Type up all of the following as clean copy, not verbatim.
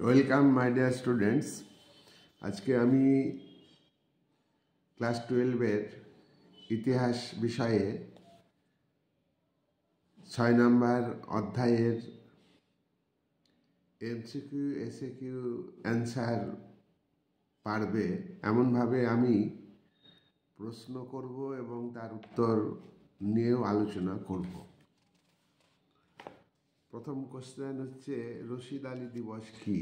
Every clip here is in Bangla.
Welcome my dear students. আজকে আমি ক্লাস 12-এর ইতিহাস বিষয়ে 6 নম্বর অধ্যায়ের এমসিকিউ এসএকিউ অ্যান্সার পারবে এমনভাবে আমি প্রশ্ন করব এবং তার উত্তর নিয়েও আলোচনা করব। প্রথম কোশ্চেন হচ্ছে, রশিদ আলী দিবস কি?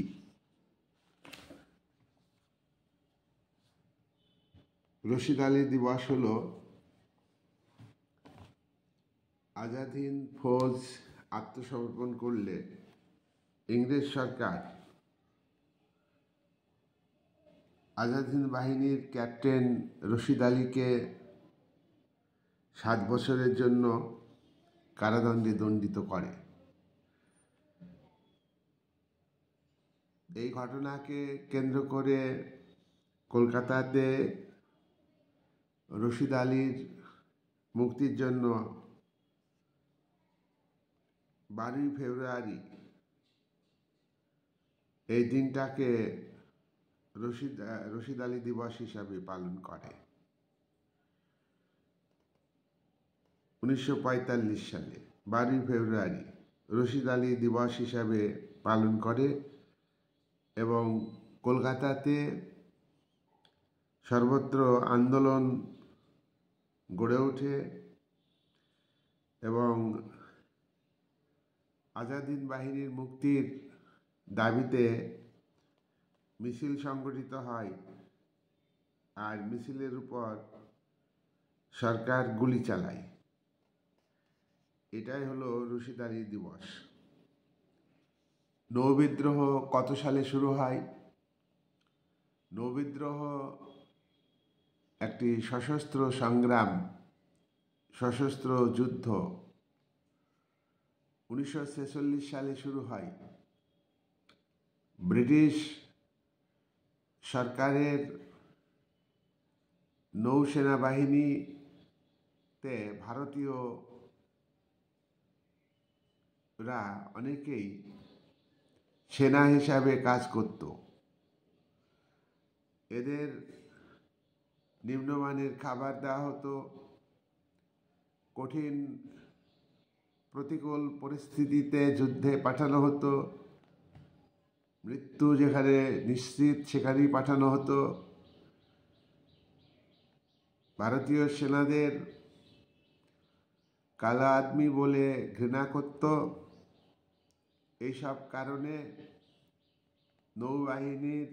রশিদ আলী দিবস হলো আজাদ হিন্দ ফৌজ আত্মসমর্পণ করলে ইংরেজ সরকার আজাদ হিন্দ বাহিনীর ক্যাপ্টেন রশিদ আলীকে 7 বছরের জন্য কারাদণ্ডে দণ্ডিত করে। এই ঘটনাকে কেন্দ্র করে কলকাতাতে রশিদ আলীর মুক্তির জন্য 12ই ফেব্রুয়ারি এই দিনটাকে রশিদ আলী দিবস হিসাবে পালন করে। 1945 সালে 12ই ফেব্রুয়ারি রশিদ আলী দিবস হিসাবে পালন করে এবং কলকাতাতে সর্বত্র আন্দোলন গড়ে ওঠে এবং আজাদ হিন্দ বাহিনীর মুক্তির দাবিতে মিছিল সংগঠিত হয়, আর মিছিলের উপর সরকার গুলি চালায়। এটাই হলো রশিদ আলী দিবস। নৌবিদ্রোহ কত সালে শুরু হয়? নৌবিদ্রোহ একটি সশস্ত্র সংগ্রাম, সশস্ত্র যুদ্ধ 1946 সালে শুরু হয়। ব্রিটিশ সরকারের নৌসেনা বাহিনীতে ভারতীয়রা অনেকেই সেনা হিসাবে কাজ করত। এদের নিম্নমানের খাবার দেওয়া হতো, কঠিন প্রতিকূল পরিস্থিতিতে যুদ্ধে পাঠানো হতো, মৃত্যু যেখানে নিশ্চিত সেখানেই পাঠানো হতো। ভারতীয় সেনাদের কালা আদমি বলে ঘৃণা করত। এইসব কারণে নৌবাহিনীর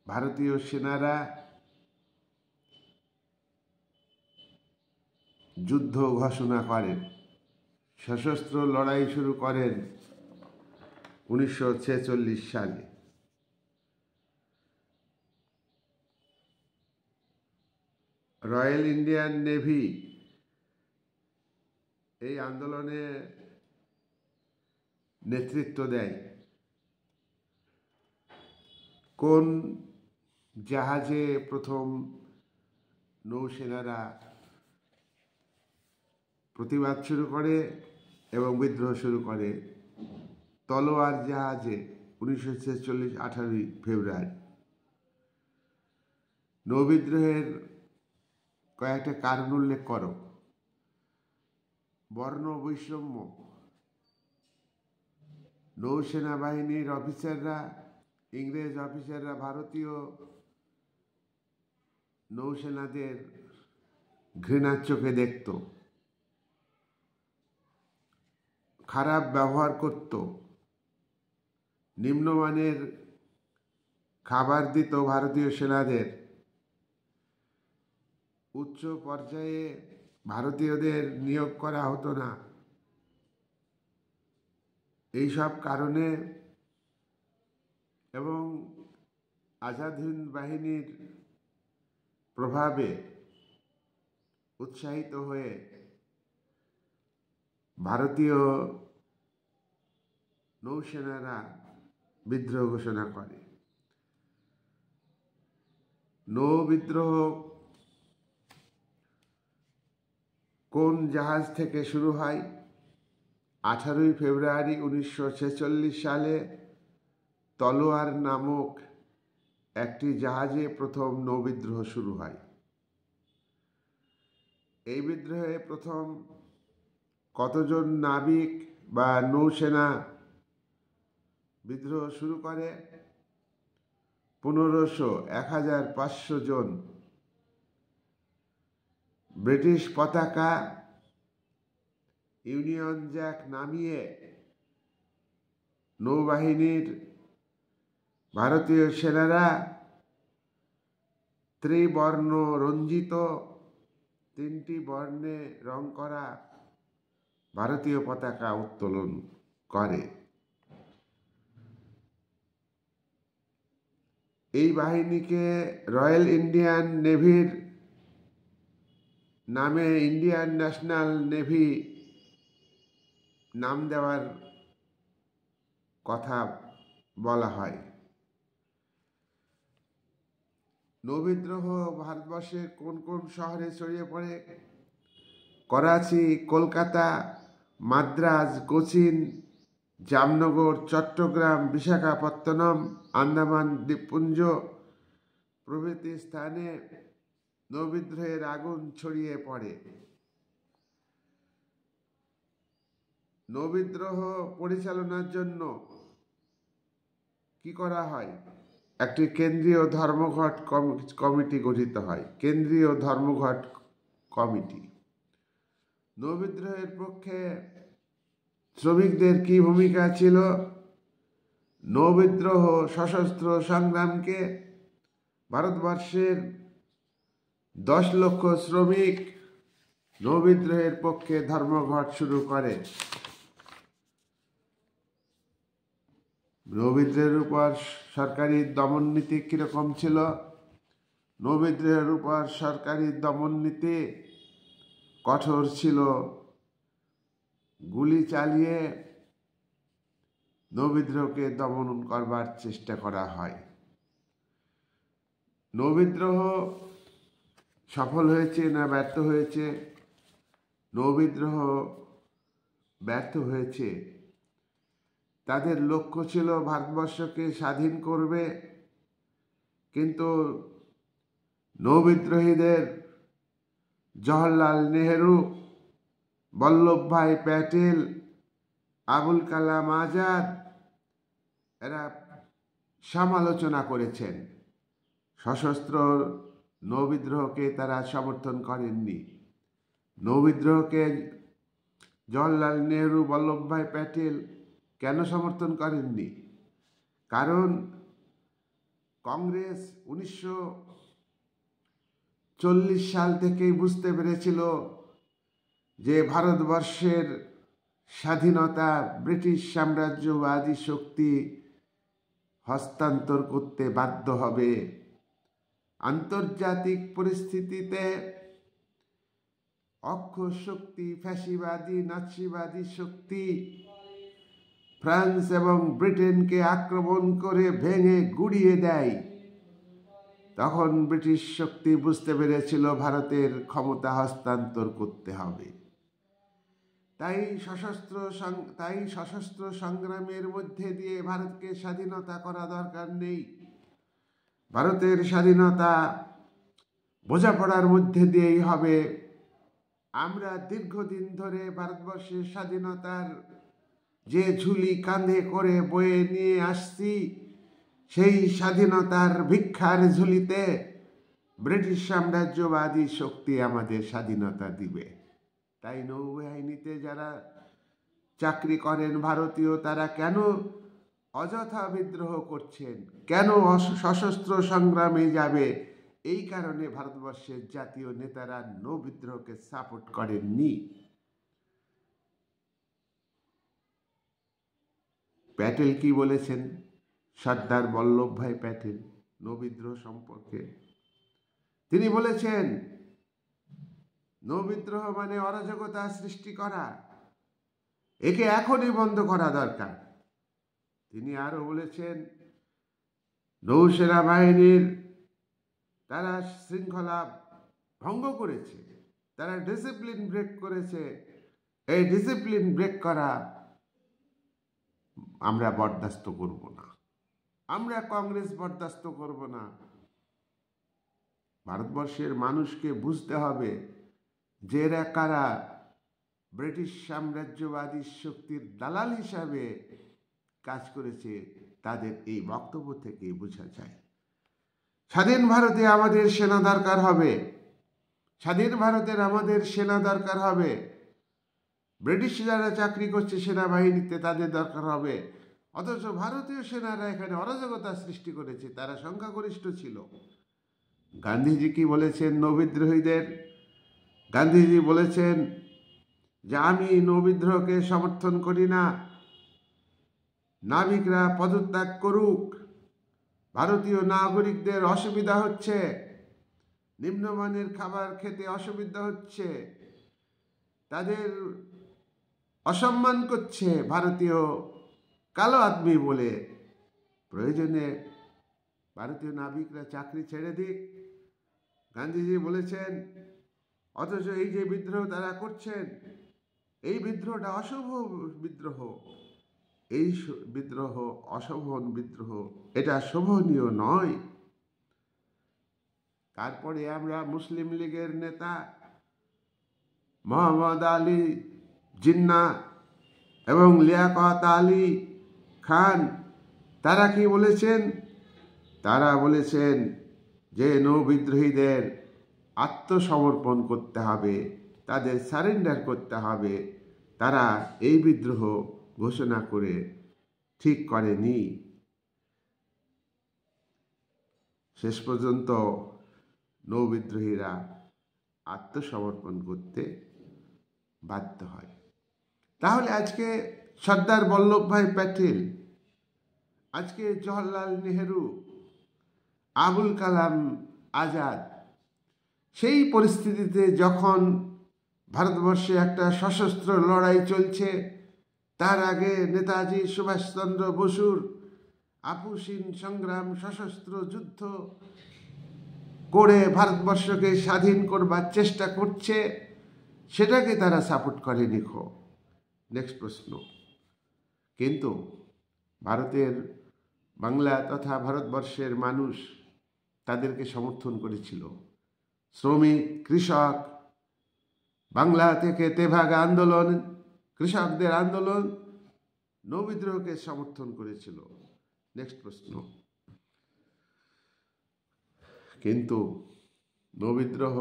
ভারতীয় সেনারা যুদ্ধ ঘোষণা করেন, সশস্ত্র লড়াই শুরু করেন 1946 সালে। রয়্যাল ইন্ডিয়ান নেভি এই আন্দোলনে নেতৃত্ব দেয়। কোন জাহাজে প্রথম নৌসেনারা প্রতিবাদ শুরু করে এবং বিদ্রোহ শুরু করে? তলোয়ার জাহাজে 1946 18ই ফেব্রুয়ারি। নৌবিদ্রোহের কয়েকটা কারণ উল্লেখ করো। বর্ণ বৈষম্য, নৌসেনা বাহিনীর অফিসাররা, ইংরেজ অফিসাররা ভারতীয় নৌসেনাদের ঘৃণার চোখে দেখত, খারাপ ব্যবহার করত, নিম্নমানের খাবার দিত ভারতীয় সেনাদের, উচ্চ পর্যায়ে ভারতীয়দের নিয়োগ করা হতো না। এইসব কারণে এবং আজাদ হিন্দ বাহিনীর প্রভাবে উৎসাহিত হয়ে ভারতীয় নৌসেনারা বিদ্রোহ ঘোষণা করে। নৌ বিদ্রোহ কোন জাহাজ থেকে শুরু হয়? 18ই ফেব্রুয়ারি 1946 সালে তলোয়ার নামক একটি জাহাজে প্রথম নৌবিদ্রোহ শুরু হয়। এই বিদ্রোহে প্রথম কতজন নাবিক বা নৌসেনা বিদ্রোহ শুরু করে? 1500 জন। ব্রিটিশ পতাকা, ইউনিয়ন জ্যাক নামিয়ে নৌবাহিনীর ভারতীয় সেনারা ত্রিবর্ণ রঞ্জিত 3টি বর্ণে রং করা ভারতীয় পতাকা উত্তোলন করে। এই বাহিনীকে রয়্যাল ইন্ডিয়ান নেভির নামে ইন্ডিয়ান ন্যাশনাল নেভি নাম দেওয়ার কথা বলা হয়। নৌবিদ্রোহ ভারতবর্ষের কোন কোন শহরে ছড়িয়ে পড়ে? করাচি, কলকাতা, মাদ্রাজ, কোচিন, জামনগর, চট্টগ্রাম, বিশাখাপত্তনম, আন্দামান দ্বীপপুঞ্জ প্রভৃতি স্থানে নৌবিদ্রোহের আগুন ছড়িয়ে পড়ে। নৌবিদ্রোহ পরিচালনার জন্য কি করা হয়? একটি কেন্দ্রীয় ধর্মঘট কমিটি গঠিত হয়। কেন্দ্রীয় ধর্মঘট কমিটি। নৌবিদ্রোহের পক্ষে শ্রমিকদের কি ভূমিকা ছিল? নৌবিদ্রোহ সশস্ত্র সংগ্রামকে ভারতবর্ষের 10 লক্ষ শ্রমিক নৌবিদ্রোহের পক্ষে ধর্মঘট শুরু করে। নৌবিদ্রোহের উপর সরকারি দমন নীতি কিরকম ছিল? নৌবিদ্রোহের উপর সরকারি দমন নীতি কঠোর ছিল। গুলি চালিয়ে নৌবিদ্রোহকে দমন করবার চেষ্টা করা হয়। নৌবিদ্রোহ সফল হয়েছে না ব্যর্থ হয়েছে? নৌবিদ্রোহ ব্যর্থ হয়েছে। তাদের লক্ষ্য ছিল ভারতবর্ষকে স্বাধীন করবে, কিন্তু নৌবিদ্রোহীদের জওহরলাল নেহেরু, বল্লভভাই প্যাটেল, আবুল কালাম আজাদ এরা সমালোচনা করেছেন। সশস্ত্র নৌবিদ্রোহকে তারা সমর্থন করেননি। নৌবিদ্রোহকে জওহরলাল নেহেরু, বল্লভভাই প্যাটেল কেন সমর্থন করেননি? কারণ কংগ্রেস 1940 সাল থেকেই বুঝতে পেরেছিল যে ভারতবর্ষের স্বাধীনতা ব্রিটিশ সাম্রাজ্যবাদী শক্তি হস্তান্তর করতে বাধ্য হবে। আন্তর্জাতিক পরিস্থিতিতে অক্ষর শক্তি, ফ্যাসিবাদী নাৎসিবাদী শক্তি ফ্রান্স এবং ব্রিটেনকে আক্রমণ করে ভেঙে গুড়িয়ে দেয়। তখন ব্রিটিশ শক্তি বুঝতে পেরেছিল ভারতের ক্ষমতা হস্তান্তর করতে হবে। তাই সশস্ত্র সংগ্রামের মধ্যে দিয়ে ভারতকে স্বাধীনতা করা দরকার নেই। ভারতের স্বাধীনতা বোঝাপড়ার মধ্যে দিয়েই হবে। আমরা দীর্ঘদিন ধরে ভারতবর্ষের স্বাধীনতার যে ঝুলি কাঁধে করে বয়ে নিয়ে আসছি, সেই স্বাধীনতার ভিক্ষার ঝুলিতে ব্রিটিশ সাম্রাজ্যবাদী শক্তি আমাদের স্বাধীনতা দিবে। তাই নৌবাহিনীতে যারা চাকরি করেন ভারতীয়, তারা কেন অযথা বিদ্রোহ করছেন, কেন সশস্ত্র সংগ্রামে যাবে? এই কারণে ভারতবর্ষের জাতীয় নেতারা নৌবিদ্রোহকে সাপোর্ট করেননি। প্যাটেল কি বলেছেন? সর্দার বল্লভভাই প্যাটেল নৌবিদ্রোহ সম্পর্কে তিনি বলেছেন, নৌবিদ্রোহ মানে অরাজকতা সৃষ্টি করা, একে এখনই বন্ধ করা দরকার। তিনি আরো বলেছেন, নৌসেনা বাহিনীর তারা শৃঙ্খলা ভঙ্গ করেছে, তারা ডিসিপ্লিন ব্রেক করেছে। এই ডিসিপ্লিন ব্রেক করা আমরা বরদাস্ত করব না। আমরা কংগ্রেস বরদাস্ত করব না। ভারতবর্ষের মানুষকে বুঝতে হবে যে এরা কারা। ব্রিটিশ সাম্রাজ্যবাদী শক্তির দালাল হিসাবে কাজ করেছে, তাদের এই বক্তব্য থেকে বোঝা যায়। স্বাধীন ভারতে আমাদের সেনা দরকার হবে, স্বাধীন ভারতের আমাদের সেনা দরকার হবে। ব্রিটিশ যারা চাকরি করছে সেনাবাহিনীতে তাদের দরকার হবে, অথচ ভারতীয় সেনারা এখানে অরাজকতা সৃষ্টি করেছে, তারা সংখ্যাগরিষ্ঠ ছিল। গান্ধীজি কি বলেছেন নৌবিদ্রোহীদের? গান্ধীজি বলেছেন যে আমি নৌবিদ্রোহকে সমর্থন করি না, নাবিকরা পদত্যাগ করুক, ভারতীয় নাগরিকদের অসুবিধা হচ্ছে, নিম্নমানের খাবার খেতে অসুবিধা হচ্ছে, তাদের অসম্মান করছে ভারতীয় কালো আদমি বলে, প্রয়োজনে ভারতীয় নাবিকরা চাকরি ছেড়ে দিক। গান্ধীজি বলেছেন। অথচ এই যে বিদ্রোহ তারা করছেন, এই বিদ্রোহটা অশুভ বিদ্রোহ, এই বিদ্রোহ অশোভন বিদ্রোহ, এটা শোভনীয় নয়। তারপরে আমরা মুসলিম লীগের নেতা মোহাম্মদ আলী জিন্নাহ এবং লিয়াকত আলী খান, তারা কি বলেছেন? তারা বলেছেন যে নৌবিদ্রোহীদের আত্মসমর্পণ করতে হবে, তাদের সারেন্ডার করতে হবে। তারা এই বিদ্রোহ ঘোষণা করে ঠিক করেনি। শেষ পর্যন্ত নৌবিদ্রোহীরা আত্মসমর্পণ করতে বাধ্য হয়। তাহলে আজকে সর্দার বল্লভভাই প্যাটেল, আজকে জওহরলাল নেহেরু, আবুল কালাম আজাদ, সেই পরিস্থিতিতে যখন ভারতবর্ষে একটা সশস্ত্র লড়াই চলছে, তার আগে নেতাজি সুভাষচন্দ্র বসুর আপসহীন সংগ্রাম, সশস্ত্র যুদ্ধ করে ভারতবর্ষকে স্বাধীন করবার চেষ্টা করছে, সেটাকে তারা সাপোর্ট করেনি। নেক্সট প্রশ্ন। কিন্তু ভারতের বাংলা তথা ভারতবর্ষের মানুষ তাদেরকে সমর্থন করেছিল। শ্রমিক, কৃষক, বাংলা থেকে তেভাগা আন্দোলন, কৃষকদের আন্দোলন, নৌবিদ্রোহকে সমর্থন করেছিল। নেক্সট প্রশ্ন। কিন্তু নৌবিদ্রোহ,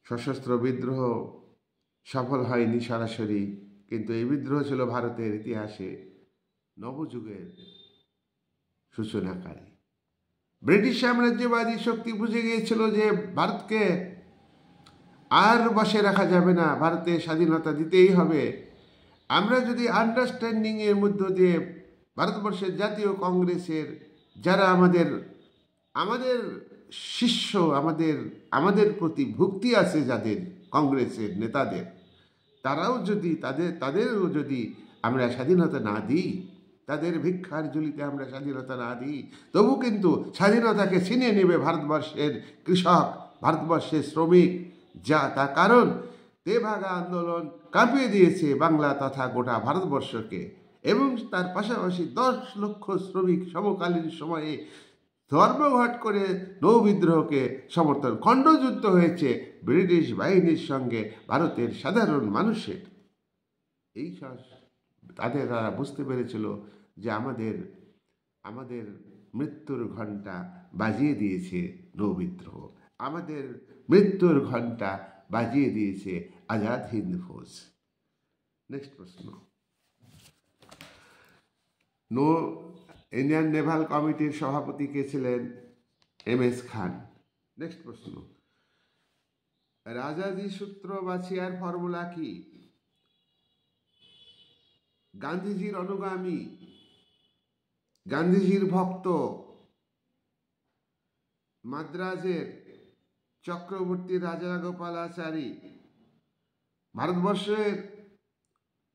সশস্ত্র বিদ্রোহ সফল হয়নি সরাসরি, কিন্তু এই বিদ্রোহ ছিল ভারতের ইতিহাসে নবযুগের সূচনাকারী। ব্রিটিশ সাম্রাজ্যবাদী শক্তি বুঝে গিয়েছিল যে ভারতকে আর বসে রাখা যাবে না, ভারতে স্বাধীনতা দিতেই হবে। আমরা যদি আন্ডারস্ট্যান্ডিং এর মধ্য দিয়ে ভারতবর্ষের জাতীয় কংগ্রেসের যারা আমাদের শিষ্য, আমাদের প্রতি ভক্তি আছে যাদের, কংগ্রেসের নেতাদের, তারাও যদি তাদেরও যদি আমরা স্বাধীনতা না দিই, তাদের ভিক্ষার ঝুলিতে আমরা স্বাধীনতা না দিই, তবু কিন্তু স্বাধীনতাকে ছিনিয়ে নেবে ভারতবর্ষের কৃষক, ভারতবর্ষের শ্রমিক। তার কারণ তেভাগা আন্দোলন কাঁপিয়ে দিয়েছে বাংলা তথা গোটা ভারতবর্ষকে, এবং তার পাশাপাশি 10 লক্ষ শ্রমিক সমকালীন সময়ে ধর্মঘট করে নৌবিদ্রোহকে সমর্থন, খণ্ডযুদ্ধ হয়েছে ব্রিটিশ বাহিনীর সঙ্গে ভারতের সাধারণ মানুষের। এই তারা বুঝতে পেরেছিল যে আমাদের মৃত্যুর ঘণ্টা বাজিয়ে দিয়েছে নৌবিদ্রোহ, আমাদের মৃত্যুর ঘণ্টা বাজিয়ে দিয়েছে আজাদ হিন্দ ফৌজ। নেক্সট প্রশ্ন। ইন্ডিয়ান নেভাল কমিটির সভাপতি কে ছিলেন? MS খান। নেক্সট প্রশ্ন। রাজাজি সূত্র বা শেয়ার ফর্মুলা কি? গান্ধীজির অনুগামী, গান্ধীজির ভক্ত, মাদ্রাজের চক্রবর্তী রাজাগোপালাচারী, ভারতবর্ষের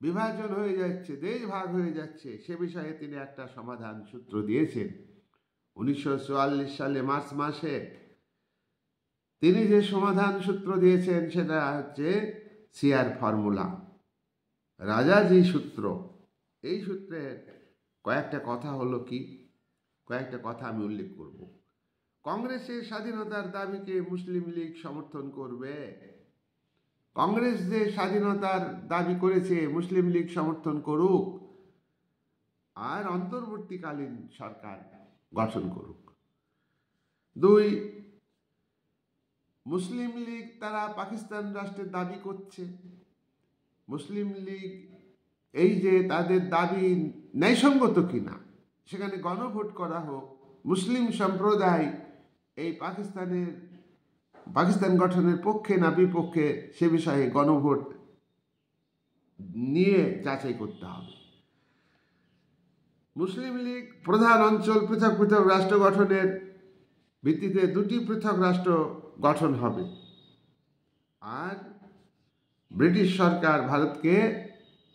বিভাজন হয়ে যাচ্ছে, দেশ ভাগ হয়ে যাচ্ছে, সে বিষয়ে তিনি একটা সমাধান সূত্র দিয়েছেন 1944 সালে মার্চ মাসে। তিনি যে সমাধান সূত্র দিয়েছেন সেটা হচ্ছে শেয়ার ফর্মুলা, রাজাজি সূত্র। এই সূত্রের কয়েকটা কথা হলো কি, কয়েকটা কথা আমি উল্লেখ করব। কংগ্রেসের স্বাধীনতার দাবিকে মুসলিম লীগ সমর্থন করবে। কংগ্রেস যে স্বাধীনতার দাবি করেছে মুসলিম লীগ সমর্থন করুক, আর অন্তর্বর্তীকালীন সরকার গঠন করুক। 2, মুসলিম লীগ তারা পাকিস্তান রাষ্ট্রের দাবি করছে। মুসলিম লীগ এই যে তাদের দাবি ন্যায়সঙ্গত কিনা সেখানে গণভোট করা হোক। মুসলিম সম্প্রদায় এই পাকিস্তান গঠনের পক্ষে না বিপক্ষে সে বিষয়ে গণভোট নিয়ে যাচাই করতে হবে। মুসলিম লীগ প্রধান অঞ্চল পৃথক পৃথক রাষ্ট্র গঠনের ভিত্তিতে 2টি পৃথক রাষ্ট্র গঠন হবে, আর ব্রিটিশ সরকার ভারতকে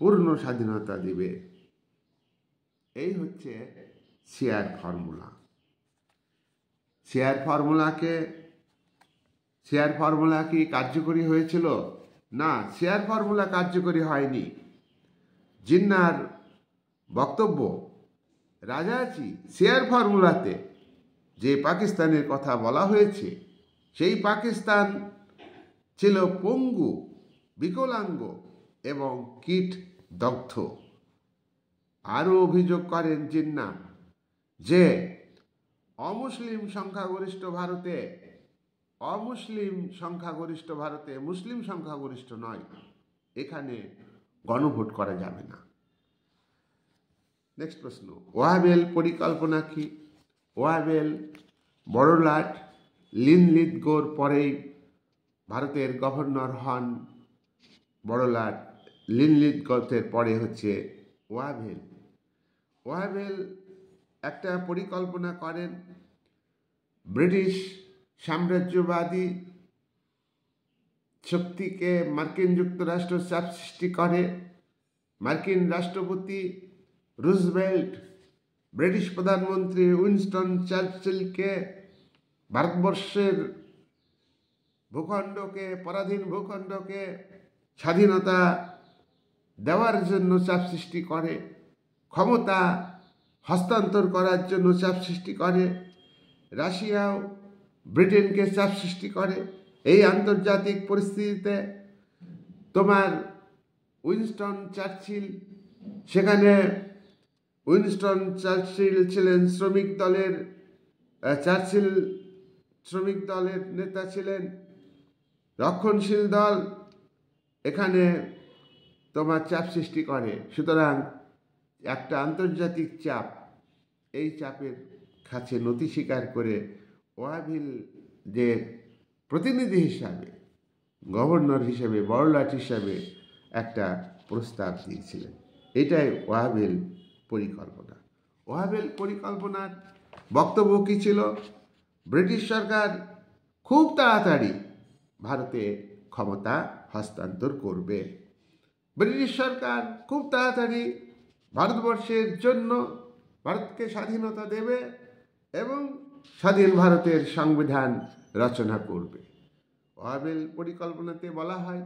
পূর্ণ স্বাধীনতা দিবে। এই হচ্ছে শেয়ার ফর্মুলা। শেয়ার ফর্মুলা কি কার্যকরী হয়েছিল? না, শেয়ার ফর্মুলা কার্যকরী হয়নি। জিন্নার বক্তব্য, রাজাজি শেয়ার ফর্মুলাতে যে পাকিস্তানের কথা বলা হয়েছে সেই পাকিস্তান ছিল পঙ্গু, বিকলাঙ্গ এবং কীট দগ্ধ। আরও অভিযোগ করেন জিন্না যে অমুসলিম সংখ্যাগরিষ্ঠ ভারতে মুসলিম সংখ্যাগরিষ্ঠ নয়, এখানে গণভোট করা যাবে না। নেক্সট প্রশ্ন, ওয়াহাবেল পরিকল্পনা কি? ওয়াহাবেল বড়লাট লিনলিথগোর পরেই ভারতের গভর্নর হন। বড়লাট লিনলিথগোর পরে হচ্ছে ওয়াহাবেল। ওয়াহাবেল একটা পরিকল্পনা করেন ব্রিটিশ সাম্রাজ্যবাদী শক্তিকে মার্কিন যুক্তরাষ্ট্র চাপ সৃষ্টি করে। মার্কিন রাষ্ট্রপতি রুজভেল্ট ব্রিটিশ প্রধানমন্ত্রী উইনস্টন চার্চিলকে ভারতবর্ষের পরাধীন ভূখণ্ডকে স্বাধীনতা দেওয়ার জন্য চাপ সৃষ্টি করে, ক্ষমতা হস্তান্তর করার জন্য চাপ সৃষ্টি করে। রাশিয়াও ব্রিটেনকে চাপ সৃষ্টি করে। এই আন্তর্জাতিক পরিস্থিতিতে তোমার উইনস্টন চার্চিল ছিলেন শ্রমিক দলের নেতা ছিলেন। রক্ষণশীল দল এখানে তোমার চাপ সৃষ্টি করে। সুতরাং একটা আন্তর্জাতিক চাপ, এই চাপের কাছে নতি স্বীকার করে ওয়াহাবেল যে প্রতিনিধি হিসাবে, গভর্নর হিসেবে, বড়লাট হিসাবে একটা প্রস্তাব দিয়েছিলেন। এটাই ওয়াহাবেল পরিকল্পনা। ওয়াহাবেল পরিকল্পনার বক্তব্য কী ছিল? ব্রিটিশ সরকার খুব তাড়াতাড়ি ভারতে ক্ষমতা হস্তান্তর করবে। ব্রিটিশ সরকার খুব তাড়াতাড়ি ভারতবর্ষের জন্য ভারতকে স্বাধীনতা দেবে এবং স্বাধীন ভারতের সংবিধান রচনা করবে। ওয়াহাবেল পরিকল্পনাতে বলা হয়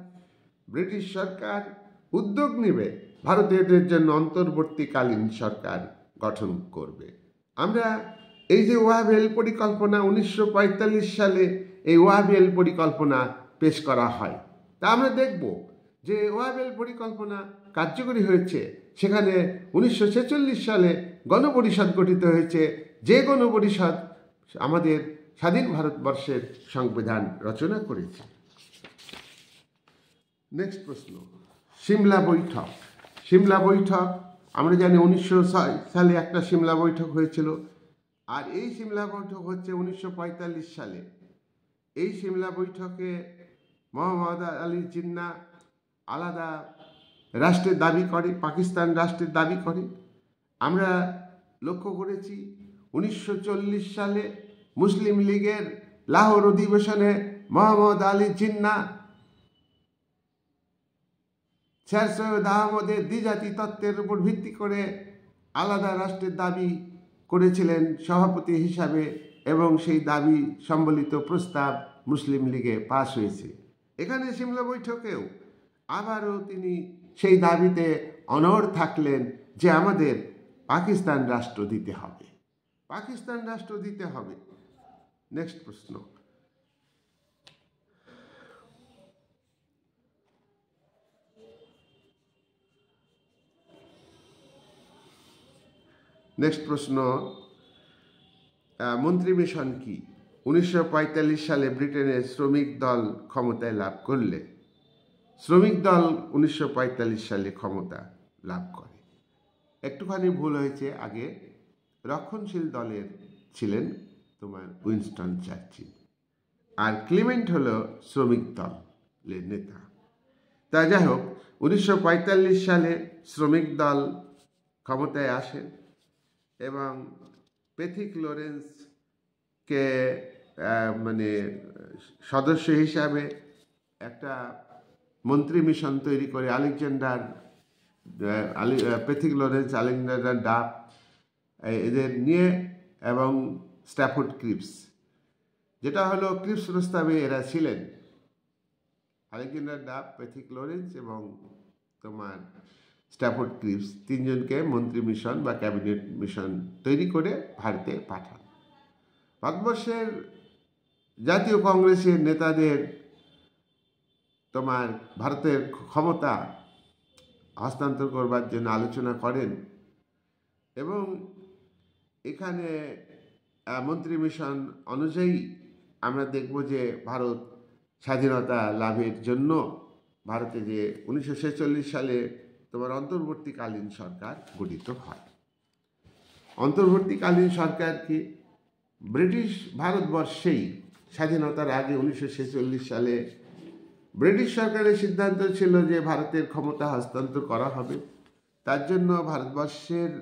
ব্রিটিশ সরকার উদ্যোগ নেবে ভারতীয়দের জন্য অন্তর্বর্তীকালীন সরকার গঠন করবে। আমরা এই যে ওয়াহাবেল পরিকল্পনা 1945 সালে এই ওয়াহাবেল পরিকল্পনা পেশ করা হয়, তা আমরা দেখব যে ওয়াহাবেল পরিকল্পনা কার্যকরী হয়েছে। সেখানে 1946 সালে গণপরিষদ গঠিত হয়েছে, যে গণপরিষদ আমাদের স্বাধীন ভারতবর্ষের সংবিধান রচনা করেছে। নেক্সট প্রশ্ন, সিমলা বৈঠক আমরা জানি 1906 সালে একটা সিমলা বৈঠক হয়েছিল, আর এই সিমলা বৈঠক হচ্ছে 1945 সালে। এই সিমলা বৈঠকে মোহাম্মদ আলী জিন্নাহ আলাদা রাষ্ট্রের দাবি করে, পাকিস্তান রাষ্ট্রের দাবি করে। আমরা লক্ষ্য করেছি 1940 সালে মুসলিম লীগের লাহোর অধিবেশনে মোহাম্মদ আলী জিন্নাহ স্যার সৈয়দ আহমদের দ্বিজাতি তত্ত্বের উপর ভিত্তি করে আলাদা রাষ্ট্রের দাবি করেছিলেন সভাপতি হিসাবে, এবং সেই দাবি সম্বলিত প্রস্তাব মুসলিম লীগে পাশ হয়েছে। এখানে সিমলা বৈঠকেও আবারও তিনি সেই দাবিতে অনড় থাকলেন যে আমাদের পাকিস্তান রাষ্ট্র দিতে হবে। পাকিস্তান রাষ্ট্র দিতে হবে। নেক্সট প্রশ্ন। নেক্সট প্রশ্ন, মন্ত্রী মিশন কি? 1945 সালে ব্রিটেনের শ্রমিক দল ক্ষমতায় লাভ করলে, শ্রমিক দল 1945 সালে ক্ষমতা লাভ করে। একটুখানি ভুল হয়েছে, আগে রক্ষণশীল দলের ছিলেন তোমার উইনস্টন চার্চিল, আর ক্লিমেন্ট হলো শ্রমিক দলের নেতা। তা যাই হোক, 1945 সালে শ্রমিক দল ক্ষমতায় আসেন এবং প্যাথিক লরেন্সকে মানে সদস্য হিসাবে একটা মন্ত্রী মিশন তৈরি করে প্যাথিক লরেন্স, আলেকজান্ডার ডাফ এদের নিয়ে, এবং স্ট্যাফোর্ড ক্রিপস, যেটা হলো ক্রিপস প্রস্তাবে এরা ছিলেন, আলেকজান্ডার ডাফ, প্যাথিক লরেন্স এবং তোমার স্ট্যাফোর্ড ক্রিপস, তিনজনকে মন্ত্রী মিশন বা ক্যাবিনেট মিশন তৈরি করে ভারতে পাঠান। ভারতবর্ষের জাতীয় কংগ্রেসের নেতাদের তোমার ভারতের ক্ষমতা হস্তান্তর করবার জন্য আলোচনা করেন, এবং এখানে মন্ত্রী মিশন অনুযায়ী আমরা দেখব যে ভারত স্বাধীনতা লাভের জন্য ভারতে যে 1946 সালে তোমার অন্তর্বর্তীকালীন সরকার গঠিত হয়। অন্তর্বর্তীকালীন সরকার কি? ব্রিটিশ ভারতবর্ষেই স্বাধীনতার আগে 1946 সালে ব্রিটিশ সরকারের সিদ্ধান্ত ছিল যে ভারতের ক্ষমতা হস্তান্তর করা হবে, তার জন্য ভারতবর্ষের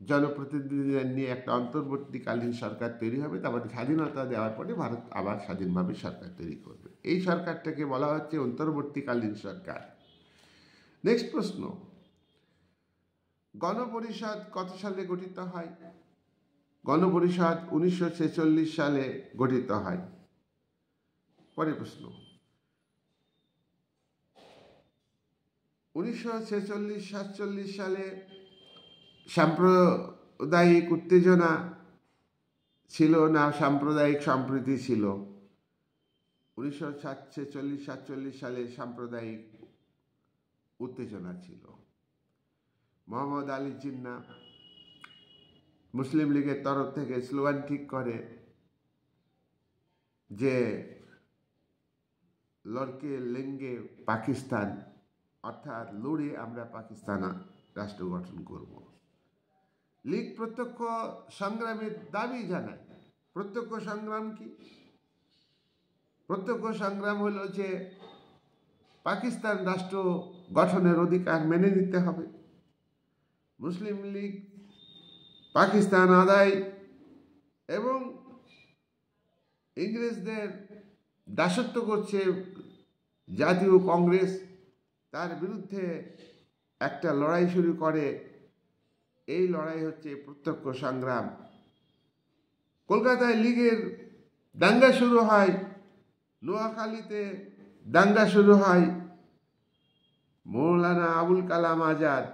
জনপ্রতিনিধিদের নিয়ে একটা অন্তর্বর্তীকালীন সরকার তৈরি হবে, তারপরে স্বাধীনতা দেওয়ার পরে ভারত আবার স্বাধীনভাবে সরকার তৈরি করবে। এই সরকারটাকে বলা হচ্ছে অন্তর্বর্তীকালীন সরকার। নেক্সট প্রশ্ন, গণপরিষদ কত সালে গঠিত হয়? গণপরিষদ 1946 সালে গঠিত হয়। পরের প্রশ্ন, 1946-47 সালে সাম্প্রদায়িক উত্তেজনা ছিল না সাম্প্রদায়িক সম্প্রীতি ছিল? 1946-47 সালে সাম্প্রদায়িক উত্তেজনা ছিল। মোহাম্মদ আলী জিন্না মুসলিম লীগের তরফ থেকে স্লোগান ঠিক করে যে লড়কে লেঙ্গে পাকিস্তান, অর্থাৎ লড়ে আমরা পাকিস্তান রাষ্ট্র গঠন করব। লীগ প্রত্যক্ষ সংগ্রামের দাবি জানায়। প্রত্যক্ষ সংগ্রাম কি? প্রত্যক্ষ সংগ্রাম হলো যে পাকিস্তান রাষ্ট্র গঠনের অধিকার মেনে নিতে হবে। মুসলিম লীগ পাকিস্তান আদায় এবং ইংরেজদের দাসত্ব করছে জাতীয় কংগ্রেস, তার বিরুদ্ধে একটা লড়াই শুরু করে। এই লড়াই হচ্ছে প্রত্যক্ষ সংগ্রাম। কলকাতায় লীগের দাঙ্গা শুরু হয়, নোয়াখালীতে দাঙ্গা শুরু হয়। Maulana Abul Kalam Azad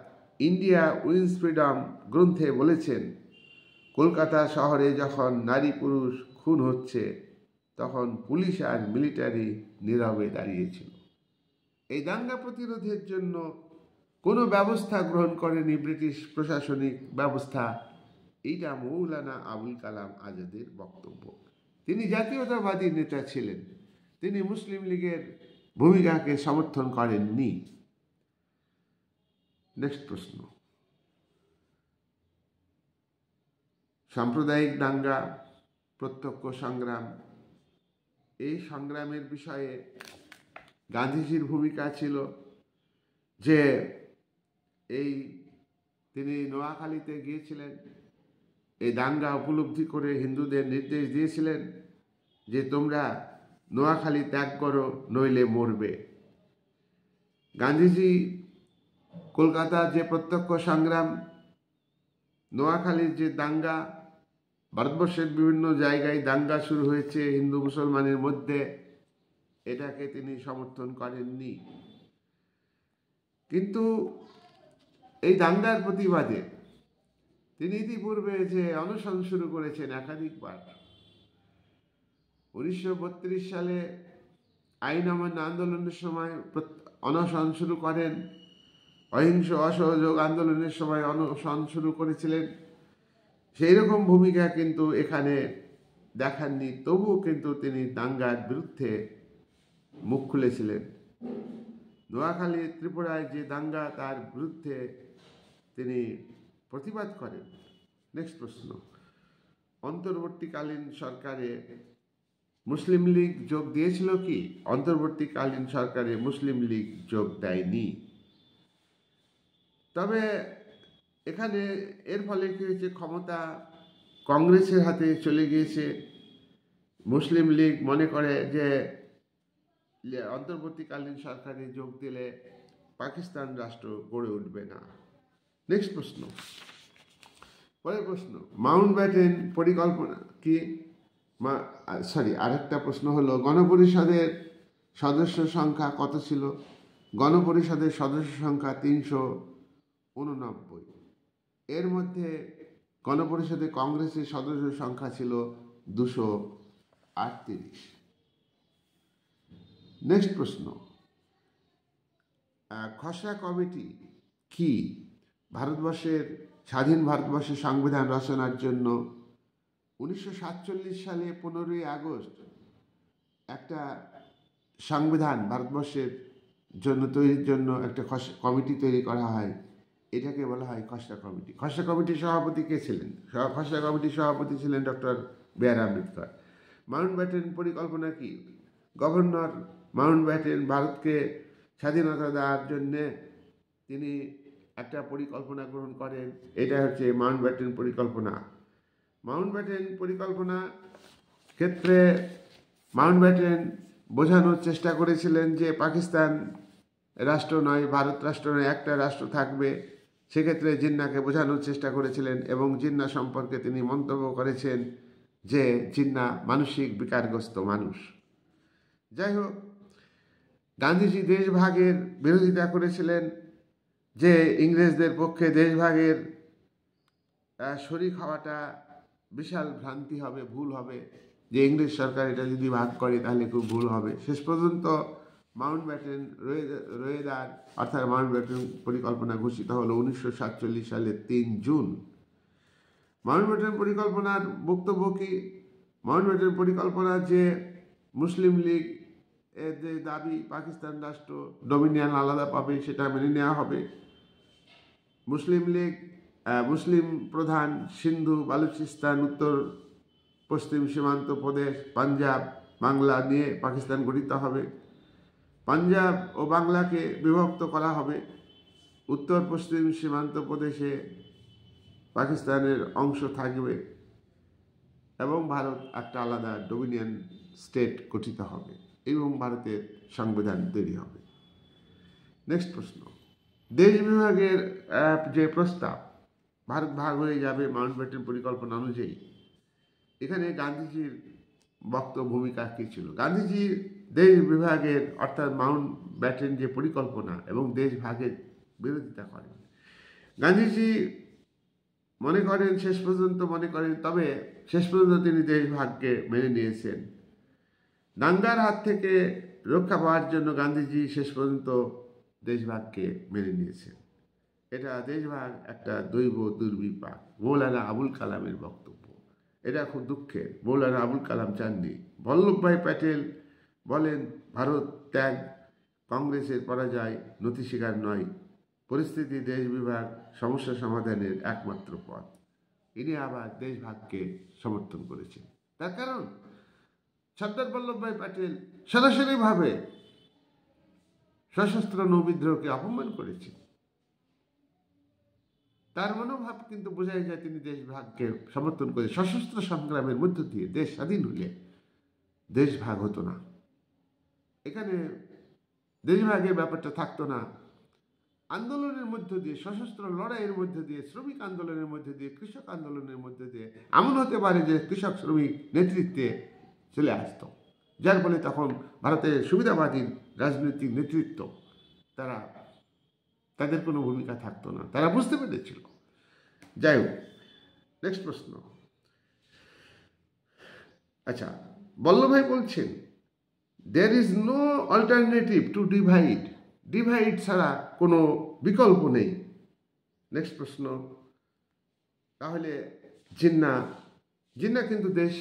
India wins freedom গ্রন্থে বলেছেন, কলকাতা শহরে যখন নারী পুরুষ খুন হচ্ছে তখন পুলিশ আর মিলিটারি নীরবে দাঁড়িয়েছিল। এই দাঙ্গা প্রতিরোধের জন্য কোনো ব্যবস্থা গ্রহণ করেনি ব্রিটিশ প্রশাসনিক ব্যবস্থা। এইটা মৌলানা আবুল কালাম আজাদের বক্তব্য। তিনি জাতীয়তাবাদী নেতা ছিলেন, তিনি মুসলিম লীগের ভূমিকাকে সমর্থন করেননি। নেক্সট প্রশ্ন, সাম্প্রদায়িক দাঙ্গা, প্রত্যক্ষ সংগ্রাম, এই সংগ্রামের বিষয়ে গান্ধীজির ভূমিকা ছিল যে তিনি নোয়াখালীতে গিয়েছিলেন, এই দাঙ্গা উপলব্ধি করে হিন্দুদের নির্দেশ দিয়েছিলেন যে তোমরা নোয়াখালী ত্যাগ করো নইলে মরবে। গান্ধীজি কলকাতার যে প্রত্যক্ষ সংগ্রাম, নোয়াখালীর যে দাঙ্গা, ভারতবর্ষের বিভিন্ন জায়গায় দাঙ্গা শুরু হয়েছে হিন্দু মুসলমানের মধ্যে, এটাকে তিনি সমর্থন করেননি। কিন্তু এই দাঙ্গার প্রতিবাদে তিনি ইতিপূর্বে যে অনশন শুরু করেছেন একাধিকবার, 1932 সালে আইন অমান্য আন্দোলনের সময় অনশন শুরু করেন, অহিংস অসহযোগ আন্দোলনের সময় অনশন শুরু করেছিলেন। সেই রকম ভূমিকা কিন্তু এখানে দেখাননি, তবুও কিন্তু তিনি দাঙ্গার বিরুদ্ধে মুখ খুলেছিলেন। নোয়াখালী ত্রিপুরায় যে দাঙ্গা, তার বিরুদ্ধে তিনি প্রতিবাদ করেন। নেক্সট প্রশ্ন, অন্তর্বর্তীকালীন সরকারে মুসলিম লীগ যোগ দিয়েছিল কি? অন্তর্বর্তীকালীন সরকারে মুসলিম লীগ যোগ দেয়নি। তবে এখানে এর ফলে কি হয়েছে, ক্ষমতা কংগ্রেসের হাতে চলে গিয়েছে। মুসলিম লীগ মনে করে যে অন্তর্বর্তীকালীন সরকারে যোগ দিলে পাকিস্তান রাষ্ট্র গড়ে উঠবে না। নেক্সট প্রশ্ন, পরের প্রশ্ন, মাউন্টব্যাটেন পরিকল্পনা কি? আরেকটা প্রশ্ন হলো, গণপরিষদের সদস্য সংখ্যা কত ছিল? গণপরিষদের সদস্য সংখ্যা 389। এর মধ্যে গণপরিষদে কংগ্রেসের সদস্য সংখ্যা ছিল 238। নেক্সট প্রশ্ন, খসড়া কমিটি কি? স্বাধীন ভারতবর্ষের সংবিধান রচনার জন্য 1947 সালে 15ই আগস্ট একটা সংবিধান ভারতবর্ষের তৈরির জন্য একটা কমিটি তৈরি করা হয়। এটাকে বলা হয় খসড়া কমিটি। খসড়া কমিটির সভাপতি কে ছিলেন? খসড়া কমিটির সভাপতি ছিলেন ডক্টর বি.আর. আম্বেদকর। মাউন্টব্যাটেন পরিকল্পনা কি? গভর্নর মাউন্টব্যাটেন ভারতকে স্বাধীনতা দেওয়ার জন্যে তিনি একটা পরিকল্পনা গ্রহণ করেন। এটা হচ্ছে মাউন্টব্যাটেন পরিকল্পনা। মাউন্টব্যাটেন পরিকল্পনা ক্ষেত্রে মাউন্টব্যাটেন বোঝানোর চেষ্টা করেছিলেন যে পাকিস্তান রাষ্ট্র নয়, ভারত রাষ্ট্র নয়, একটা রাষ্ট্র থাকবে। সেক্ষেত্রে জিন্নাকে বোঝানোর চেষ্টা করেছিলেন এবং জিন্না সম্পর্কে তিনি মন্তব্য করেছেন যে জিন্না মানসিক বিকারগ্রস্ত মানুষ। যাই হোক, গান্ধীজি দেশভাগের বিরোধিতা করেছিলেন, যে ইংরেজদের পক্ষে দেশভাগের শরিক হওয়াটা বিশাল ভ্রান্তি হবে, ভুল হবে, যে ইংরেজ সরকার এটা যদি ভাগ করে তাহলে খুব ভুল হবে। শেষ পর্যন্ত মাউন্টব্যাটেন রোয়েদাদ অর্থাৎ মাউন্টব্যাটেন পরিকল্পনা ঘোষিত হলো 1947 সালের 3 জুন। মাউন্টব্যাটেন পরিকল্পনার বক্তব্য কি? মাউন্টব্যাটেন পরিকল্পনা যে মুসলিম লীগ এর যে দাবি পাকিস্তান রাষ্ট্র ডোমিনিয়ন আলাদা পাবে সেটা মেনে নেওয়া হবে। মুসলিম প্রধান সিন্ধু, বালুচিস্তান, উত্তর পশ্চিম সীমান্ত প্রদেশ, পাঞ্জাব, বাংলা নিয়ে পাকিস্তান গঠিত হবে। পাঞ্জাব ও বাংলাকে বিভক্ত করা হবে। উত্তর পশ্চিম সীমান্ত প্রদেশে পাকিস্তানের অংশ থাকবে এবং ভারত একটা আলাদা ডোমিনিয়ন স্টেট গঠিত হবে এবং ভারতের সংবিধান তৈরি হবে। নেক্সট প্রশ্ন, দেশ বিভাগের যে প্রস্তাব, ভারত ভাগ হয়ে যাবে মাউন্টব্যাটেন পরিকল্পনা অনুযায়ী, এখানে গান্ধীজির বক্তব্য ভূমিকা কী ছিল? গান্ধীজি দেশ বিভাগের অর্থাৎ মাউন্টব্যাটেন যে পরিকল্পনা এবং দেশ ভাগের বিরোধিতা করেন। গান্ধীজি শেষ পর্যন্ত তবে শেষ পর্যন্ত তিনি দেশ ভাগকে মেনে নিয়েছেন। দাঙ্গার হাত থেকে রক্ষা পাওয়ার জন্য গান্ধীজি শেষ পর্যন্ত দেশভাগকে মেনে নিয়েছেন। এটা দেশভাগ একটা দৈব দুর্বিপাক, মৌলানা আবুল কালামের বক্তব্য। এটা খুব দুঃখের, মৌলানা আবুল কালাম চাননি। বল্লভভাই প্যাটেল বলেন, ভারত ত্যাগ কংগ্রেসের পরাজয়, নথি স্বীকার নয়, পরিস্থিতি দেশ বিভাগ সমস্যা সমাধানের একমাত্র পথ। ইনি আবার দেশভাগকে সমর্থন করেছেন। তার কারণ সর্দার বল্লভভাই প্যাটেল সরাসরিভাবে সশস্ত্র নৌবিদ্রোহকে অপমান করেছেন। তার মনোভাব কিন্তু বোঝাই যায় তিনি দেশভাগকে সমর্থন করে। সশস্ত্র সংগ্রামের মধ্য দিয়ে দেশ স্বাধীন হলে দেশভাগ হতো না, এখানে দেশভাগের ব্যাপারটা থাকতো না। আন্দোলনের মধ্য দিয়ে, সশস্ত্র লড়াইয়ের মধ্য দিয়ে, শ্রমিক আন্দোলনের মধ্য দিয়ে, কৃষক আন্দোলনের মধ্য দিয়ে এমন হতে পারে যে কৃষক শ্রমিক নেতৃত্বে চলে আসত, যার ফলে তখন ভারতের সুবিধাবাদী রাজনৈতিক নেতৃত্ব তাদের কোনো ভূমিকা থাকতো না, তারা বুঝতে পেরেছিল। যাই হোক, নেক্সট প্রশ্ন। আচ্ছা, বল্লভভাই বলছেন there is no alternative to divide, divide ছাড়া কোনো বিকল্প নেই। নেক্সট প্রশ্ন, তাহলে জিন্না কিন্তু দেশ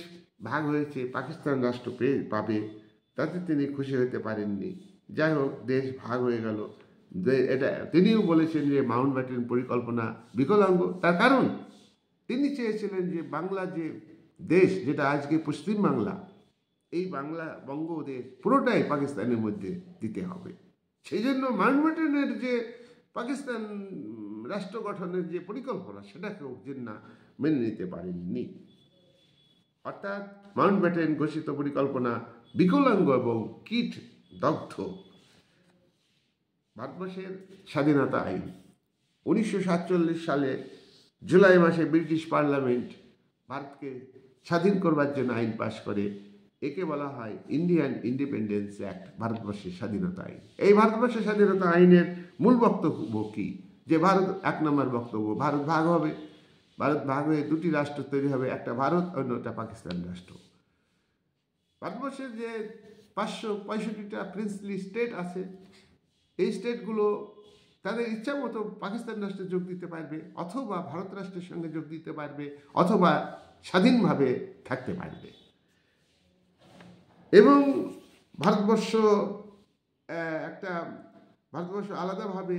ভাগ হয়েছে, পাকিস্তান রাষ্ট্র পাবে, তাতে তিনি খুশি হতে পারেননি। যাই হোক, দেশ ভাগ হয়ে গেল। এটা তিনিও বলেছেন যে মাউন্ট ব্যাটেন পরিকল্পনা বিকলাঙ্গ। তার কারণ তিনি চেয়েছিলেন যে বাংলা যে দেশ, যেটা আজকে পশ্চিম বাংলা, এই বাংলা বঙ্গদেশ পুরোটাই পাকিস্তানের মধ্যে দিতে হবে। সেই জন্য মাউন্ট ব্যাটেনের যে পাকিস্তান রাষ্ট্র গঠনের যে পরিকল্পনা, সেটাকেও জিন্না মেনে নিতে পারেননি। অর্থাৎ মাউন্ট ব্যাটেন ঘোষিত পরিকল্পনা বিকলাঙ্গ এবং কীট দগ্ধ। ভারতবর্ষের স্বাধীনতা আইন 1947 সালে জুলাই মাসে ব্রিটিশ পার্লামেন্ট ভারতকে স্বাধীন করবার জন্য আইন পাশ করে। একে বলা হয় ইন্ডিয়ান ইন্ডিপেন্ডেন্স অ্যাক্ট, ভারতবর্ষের স্বাধীনতা আইন। এই ভারতবর্ষের স্বাধীনতা আইনের মূল বক্তব্য কি? যে ভারত, এক নম্বর বক্তব্য, ভারত ভাগ হবে। ভারত ভাগ হয়ে দুটি রাষ্ট্র তৈরি হবে, একটা ভারত, অন্যটা পাকিস্তান রাষ্ট্র। ভারতবর্ষের যে 565টা প্রিন্সলি স্টেট আছে, এই স্টেটগুলো তাদের ইচ্ছা মতো পাকিস্তান রাষ্ট্রে যোগ দিতে পারবে, অথবা ভারত রাষ্ট্রের সঙ্গে যোগ দিতে পারবে, অথবা স্বাধীনভাবে থাকতে পারবে। এবং ভারতবর্ষ আলাদাভাবে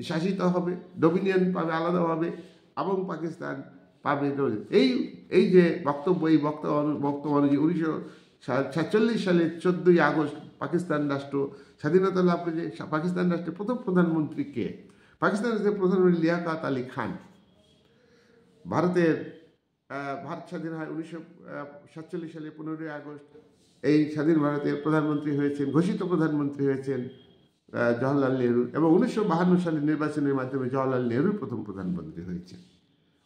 শাসিত হবে, ডোমিনিয়ন পাবে আলাদাভাবে, এবং পাকিস্তান পাবে। এই যে বক্তব্য, এই বক্তব্য অনুযায়ী 1947 সালের 14ই আগস্ট পাকিস্তান রাষ্ট্র স্বাধীনতা লাভ করেছে। পাকিস্তান রাষ্ট্রের প্রথম প্রধানমন্ত্রী কে? পাকিস্তান রাষ্ট্রের প্রধানমন্ত্রী লিয়াকত আলী খান। ভারত স্বাধীন হয় 1947 সালে 15ই আগস্ট। এই স্বাধীন ভারতের প্রধানমন্ত্রী হয়েছেন, ঘোষিত প্রধানমন্ত্রী হয়েছেন জওহরলাল নেহরু, এবং 1952 সালের নির্বাচনের মাধ্যমে জওহরলাল নেহরু প্রথম প্রধানমন্ত্রী হয়েছেন।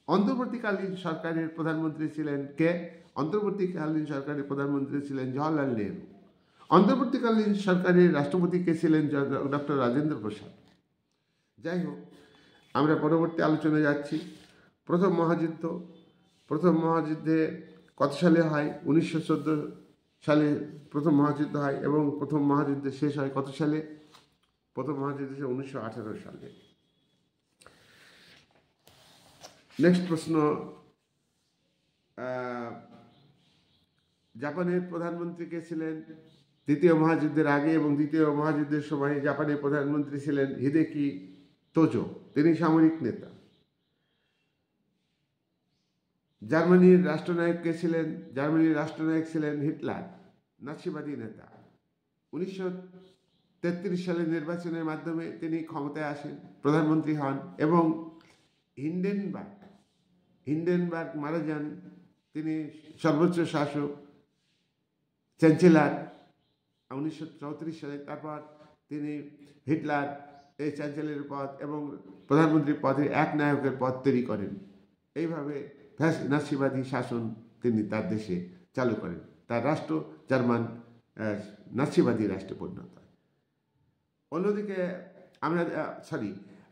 অন্তর্বর্তীকালীন সরকারের প্রধানমন্ত্রী ছিলেন কে? অন্তর্বর্তীকালীন সরকারের প্রধানমন্ত্রী ছিলেন জওহরলাল নেহরু। অন্তর্বর্তীকালীন সরকারের রাষ্ট্রপতি কে ছিলেন? ডক্টর রাজেন্দ্র প্রসাদ। যাই হোক, আমরা পরবর্তী আলোচনায় যাচ্ছি। প্রথম মহাযুদ্ধে কত সালে হয়? 1914 সালে প্রথম মহাযুদ্ধ হয়, এবং প্রথম মহাযুদ্ধে শেষ হয় কত সালে? প্রথম মহাযুদ্ধ 1918 সালে। নেক্সট প্রশ্ন, জাপানের প্রধানমন্ত্রী কে ছিলেন দ্বিতীয় মহাযুদ্ধের আগে এবং দ্বিতীয় মহাযুদ্ধের সময়? জাপানের প্রধানমন্ত্রী ছিলেন হিদেকি তোজো, তিনি সামরিক নেতা। জার্মানির রাষ্ট্রনায়ক কে ছিলেন? জার্মানির রাষ্ট্রনায়ক ছিলেন হিটলার, নাৎসিবাদী নেতা। 1933 সালের নির্বাচনের মাধ্যমে তিনি ক্ষমতায় আসেন, প্রধানমন্ত্রী হন, এবং হিন্ডেনবার্গ মারা যান। তিনি সর্বোচ্চ শাসক, চ্যান্সেলর 1934 সালে। তারপর তিনি হিটলার এই চ্যান্সেলরের পদ এবং প্রধানমন্ত্রীর পদে এক নায়কের পদ তৈরি করেন। এইভাবে নাৎসিবাদী শাসন তিনি তার দেশে চালু করেন। তার রাষ্ট্র জার্মান নাৎসিবাদী রাষ্ট্রে পরিণত হয়। অন্যদিকে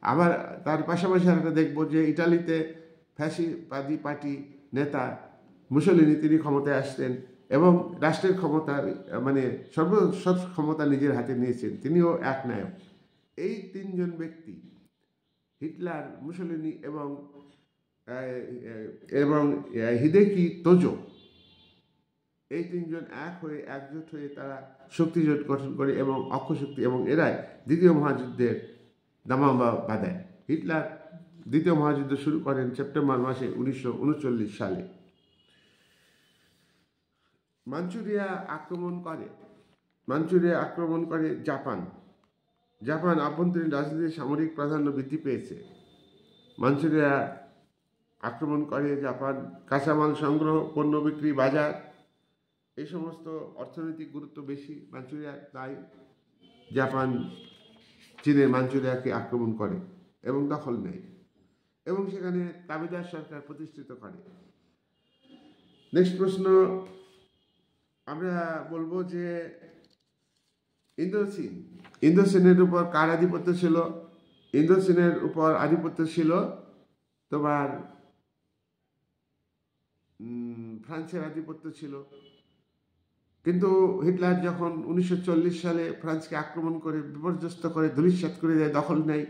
আবার তার পাশাপাশি আমরা দেখব যে ইটালিতে ফ্যাসিবাদী পার্টি নেতা মুসোলিনি, তিনি ক্ষমতায় আসতেন এবং রাষ্ট্রের ক্ষমতা, মানে সর্বস্ব ক্ষমতা নিজের হাতে নিয়েছেন। তিনিও এক নায়ক। এই তিনজন ব্যক্তি, হিটলার, মুসোলিনি এবং হিদেকি তোজো, এই তিনজন একজোট হয়ে তারা শক্তিজোট গঠন করে এবং অক্ষশক্তি, এবং এরাই দ্বিতীয় মহাযুদ্ধের দামামা বাঁধায়। হিটলার দ্বিতীয় মহাযুদ্ধ শুরু করেন সেপ্টেম্বর মাসে 1939 সালে। মাঞ্চুরিয়া আক্রমণ করে জাপান আভ্যন্তরীণ রাজনীতির সামরিক প্রাধান্য বৃদ্ধি পেয়েছে। মাঞ্চুরিয়া আক্রমণ করে জাপান। কাঁচামাল সংগ্রহ, পণ্য বিক্রি, বাজার, এই সমস্ত অর্থনৈতিক গুরুত্ব বেশি মাঞ্চুরিয়ার, তাই জাপান চীনের মাঞ্চুরিয়াকে আক্রমণ করে এবং দখল নেয় এবং সেখানে দাবিদার সরকার প্রতিষ্ঠিত করে। নেক্সট প্রশ্ন, আমরা বলবো যে ইন্দোচীনের উপর কার আধিপত্য ছিল? ইন্দোচীনের উপর আধিপত্য ছিল তোমার ফ্রান্সের আধিপত্য ছিল। কিন্তু হিটলার যখন 1940 সালে ফ্রান্সকে আক্রমণ করে বিপর্যস্ত করে ধূলিসাৎ করে দেয়, দখল নেয়,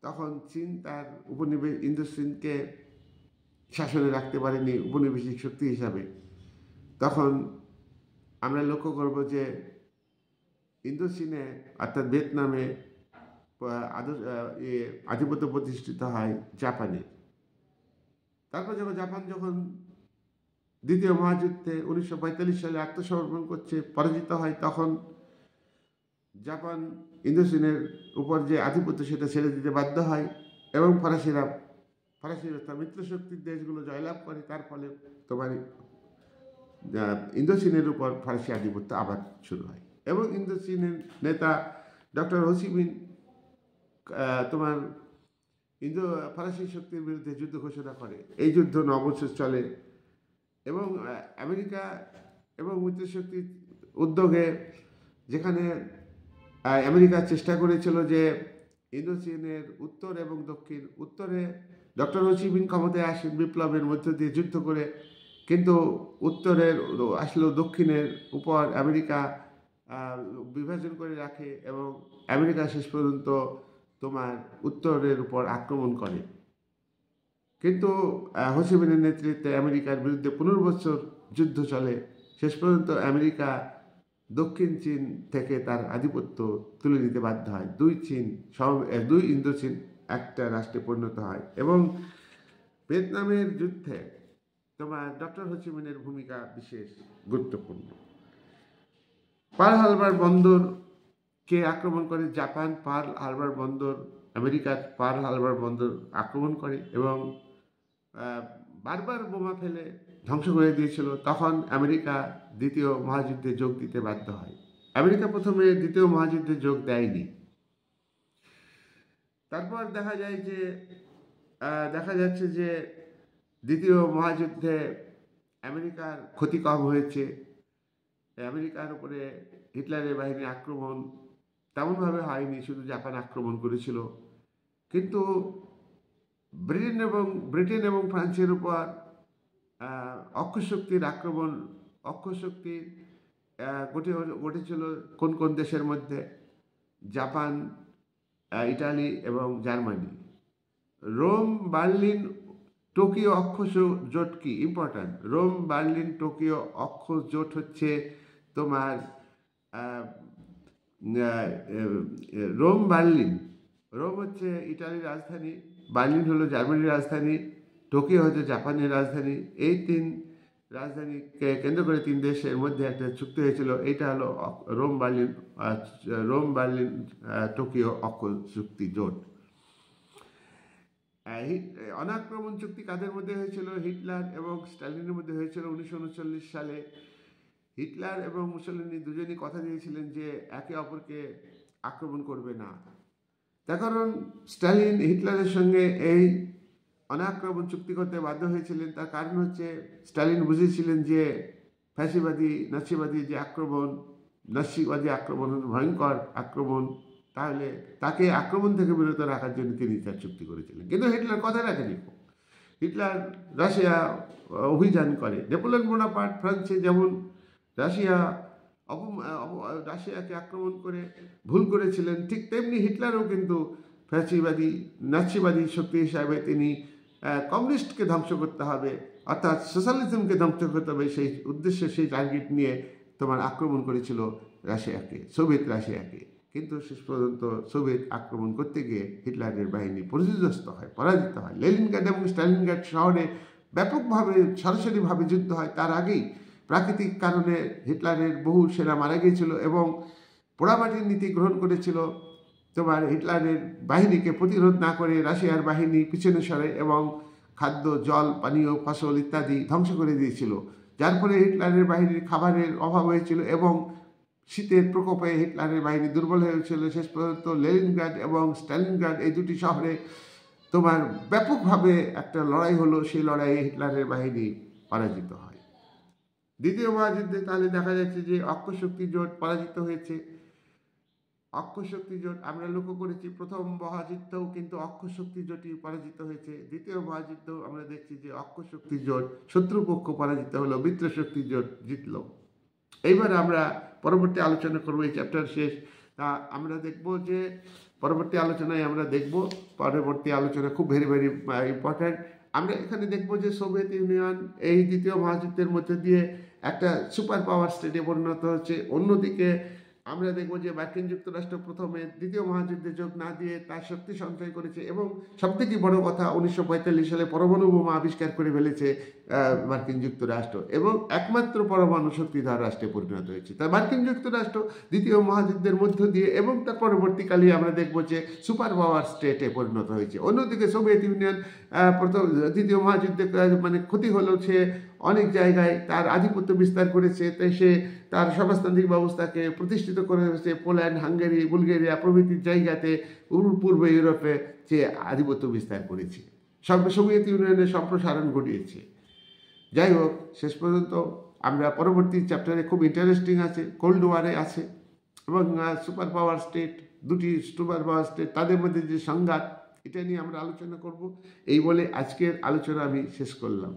তখন চীন তার উপনিবেশ ইন্দোচীনকে শাসনে রাখতে পারেনি উপনিবেশিক শক্তি হিসাবে। তখন আমরা লক্ষ্য করব যে ইন্দোচীনে অর্থাৎ ভিয়েতনামে আধিপত্য প্রতিষ্ঠিত হয় জাপানের। তারপর যখন দ্বিতীয় মহাযুদ্ধে 1945 সালে আত্মসমর্পণ করছে, পরাজিত হয়, তখন জাপান ইন্দোচীনের উপর যে আধিপত্য সেটা ছেড়ে দিতে বাধ্য হয় এবং ফরাসিরা তার মিত্রশক্তির দেশগুলো জয়লাভ করে। তার ফলে তোমার ইন্দোচীনের উপর ফরাসি আধিপত্য আবার শুরু হয় এবং ইন্দোচীনের নেতা ডক্টর হোসিমিন তোমার ফরাসি শক্তির বিরুদ্ধে যুদ্ধ ঘোষণা করে। এই যুদ্ধ 9 বছর চলে এবং আমেরিকা এবং মিত্রশক্তির উদ্যোগে, যেখানে আমেরিকা চেষ্টা করেছিল যে ইন্দোচীনের উত্তর এবং দক্ষিণ, উত্তরে ডক্টর হোসিমিন ক্ষমতায় আসেন বিপ্লবের মধ্য দিয়ে যুদ্ধ করে, কিন্তু উত্তরের আসলেও দক্ষিণের উপর আমেরিকা বিভাজন করে রাখে এবং আমেরিকা শেষ পর্যন্ত তোমার উত্তরের উপর আক্রমণ করে। কিন্তু হোসিমিনের নেতৃত্বে আমেরিকার বিরুদ্ধে 15 বছর যুদ্ধ চলে। শেষ পর্যন্ত আমেরিকা দক্ষিণ চীন থেকে তার আধিপত্য তুলে নিতে বাধ্য হয়। দুই ইন্দোচীন একটা রাষ্ট্রে পরিণত হয় এবং ভিয়েতনামের যুদ্ধে তোমার ডক্টর হোসিমিনের ভূমিকা বিশেষ গুরুত্বপূর্ণ। পার্ল হারবার বন্দরকে আক্রমণ করে জাপান। পার্ল হারবার বন্দর, আমেরিকার পার্ল হারবার বন্দর আক্রমণ করে এবং বারবার বোমা ফেলে ধ্বংস করে দিয়েছিল। তখন আমেরিকা দ্বিতীয় মহাযুদ্ধে যোগ দিতে বাধ্য হয়। আমেরিকা প্রথমে দ্বিতীয় মহাযুদ্ধে যোগ দেয়নি। তারপর দেখা যাচ্ছে যে দ্বিতীয় মহাযুদ্ধে আমেরিকার ক্ষতি কম হয়েছে। আমেরিকার উপরে হিটলারের বাহিনী আক্রমণ তেমনভাবে হয়নি, শুধু জাপান আক্রমণ করেছিল। কিন্তু ব্রিটেন এবং ফ্রান্সের উপর অক্ষশক্তির আক্রমণ, অক্ষশক্তির ঘটেছিল কোন কোন দেশের মধ্যে? জাপান, ইটালি এবং জার্মানি। রোম, বার্লিন, টোকিও অক্ষ জোট কি ইম্পর্ট্যান্ট? রোম, বার্লিন, টোকিও অক্ষ জোট হচ্ছে তোমার রোম হচ্ছে ইটালির রাজধানী, বার্লিন হলো জার্মানির রাজধানী, টোকিও হচ্ছে জাপানের রাজধানী। এই 3 রাজধানীকে কেন্দ্র করে 3 দেশের মধ্যে একটা চুক্তি হয়েছিল। এইটা হলো রোম বার্লিন টোকিও অক্ষ চুক্তি জোট। অনাক্রমণ চুক্তি কাদের মধ্যে হয়েছিল? হিটলার এবং স্টালিনের মধ্যে হয়েছিল 1939 সালে। হিটলার এবং মুসোলিনি দুজনই কথা দিয়েছিলেন যে একে অপরকে আক্রমণ করবে না। তার কারণ স্টালিন হিটলারের সঙ্গে এই অনাক্রমণ চুক্তি করতে বাধ্য হয়েছিলেন। তার কারণ হচ্ছে স্টালিন বুঝেছিলেন যে নাৎসিবাদী যে আক্রমণ, ভয়ঙ্কর আক্রমণ, তাহলে তাকে আক্রমণ থেকে বিরত রাখার জন্য তিনি তার চুক্তি করেছিলেন। কিন্তু হিটলার কথা রাখেনি। হিটলার রাশিয়া অভিযান করে। নেপোলিয়ন বোনাপার্ট ফ্রান্সে যেমন রাশিয়াকে আক্রমণ করে ভুল করেছিলেন, ঠিক তেমনি হিটলারও কিন্তু নাৎসিবাদী শক্তি হিসাবে তিনি কমিউনিস্টকে ধ্বংস করতে হবে, অর্থাৎ সোশ্যালিজমকে ধ্বংস করতে হবে, সেই উদ্দেশ্যে সেই টার্গেট নিয়ে তোমার আক্রমণ করেছিল সোভিয়েত রাশিয়াকে। কিন্তু শেষ পর্যন্ত সোভিয়েত আক্রমণ করতে গিয়ে হিটলারের বাহিনী পরাজিত হয়। লেনিনগ্রাড এবং স্টালিনগ্রাড শহরে ব্যাপকভাবে সরাসরিভাবে যুদ্ধ হয়। তার আগেই প্রাকৃতিক কারণে হিটলারের বহু সেনা মারা গিয়েছিল এবং পোড়ামাটির নীতি গ্রহণ করেছিল। তোমার হিটলারের বাহিনীকে প্রতিরোধ না করে রাশিয়ার বাহিনী পিছনে সরে এবং খাদ্য, জল, পানীয়, ফসল ইত্যাদি ধ্বংস করে দিয়েছিল, যার ফলে হিটলারের বাহিনীর খাবারের অভাব হয়েছিল এবং শীতের প্রকোপে হিটলারের বাহিনী দুর্বল হয়েছিল। শেষ পর্যন্ত লেনিনগ্রাড এবং স্টালিনগ্রাড এই দুটি শহরে তোমার ব্যাপকভাবে একটা লড়াই হলো। সেই লড়াইয়ে হিটলারের বাহিনী পরাজিত হয়। দ্বিতীয় মহাযুদ্ধে তাহলে দেখা যাচ্ছে যে অক্ষশক্তি জোট পরাজিত হয়েছে। অক্ষ শক্তি জোট আমরা লক্ষ্য করেছি প্রথম মহাযুদ্ধও কিন্তু অক্ষ শক্তি জোটই পরাজিত হয়েছে, দ্বিতীয় মহাযুদ্ধ আমরা দেখছি যে অক্ষ শক্তি জোট শত্রুপক্ষ পরাজিত হলো, মিত্র শক্তি জোট জিতল। এইবার আমরা পরবর্তী আলোচনা করবো, এই চ্যাপ্টার শেষ। তা আমরা দেখব যে পরবর্তী আলোচনায় আমরা দেখব, পরবর্তী আলোচনা খুব ভেরি ভেরি ইম্পর্ট্যান্ট। আমরা এখানে দেখব যে সোভিয়েত ইউনিয়ন এই দ্বিতীয় মহাযুদ্ধের মধ্যে দিয়ে একটা সুপার পাওয়ার স্টেটে পরিণত হচ্ছে। অন্যদিকে আমরা দেখব যে মার্কিন যুক্তরাষ্ট্র প্রথমে দ্বিতীয় মহাযুদ্ধে যোগ না দিয়ে তার শক্তি সঞ্চয় করেছে, এবং সবথেকে বড় কথা 1945 সালে পরমাণু বোমা আবিষ্কার করে ফেলেছে মার্কিন যুক্তরাষ্ট্র, এবং একমাত্র পরমাণু শক্তিধর রাষ্ট্রে পরিণত হয়েছে। তাই মার্কিন যুক্তরাষ্ট্র দ্বিতীয় মহাযুদ্ধের মধ্য দিয়ে এবং তার পরবর্তীকালে আমরা দেখব যে সুপার পাওয়ার স্টেটে পরিণত হয়েছে। অন্যদিকে সোভিয়েত ইউনিয়ন দ্বিতীয় মহাযুদ্ধে মানে ক্ষতি হলেও সে অনেক জায়গায় তার আধিপত্য বিস্তার করেছে, তাই সে তার সমাজতান্ত্রিক ব্যবস্থাকে প্রতিষ্ঠিত করে হয়েছে। পোল্যান্ড, হাঙ্গেরি, বুলগেরিয়া প্রভৃতি জায়গাতে পূর্ব ইউরোপে সে আধিপত্য বিস্তার করেছে, সোভিয়েত ইউনিয়নের সম্প্রসারণ ঘটিয়েছে। যাই হোক, শেষ পর্যন্ত আমরা পরবর্তী চ্যাপ্টারে খুব ইন্টারেস্টিং আছে, কোল্ড ওয়ারে আছে, এবং সুপার পাওয়ার স্টেট, দুটি সুপার পাওয়ার স্টেট, তাদের মধ্যে যে সংঘাত, এটা নিয়ে আমরা আলোচনা করব। এই বলে আজকের আলোচনা আমি শেষ করলাম।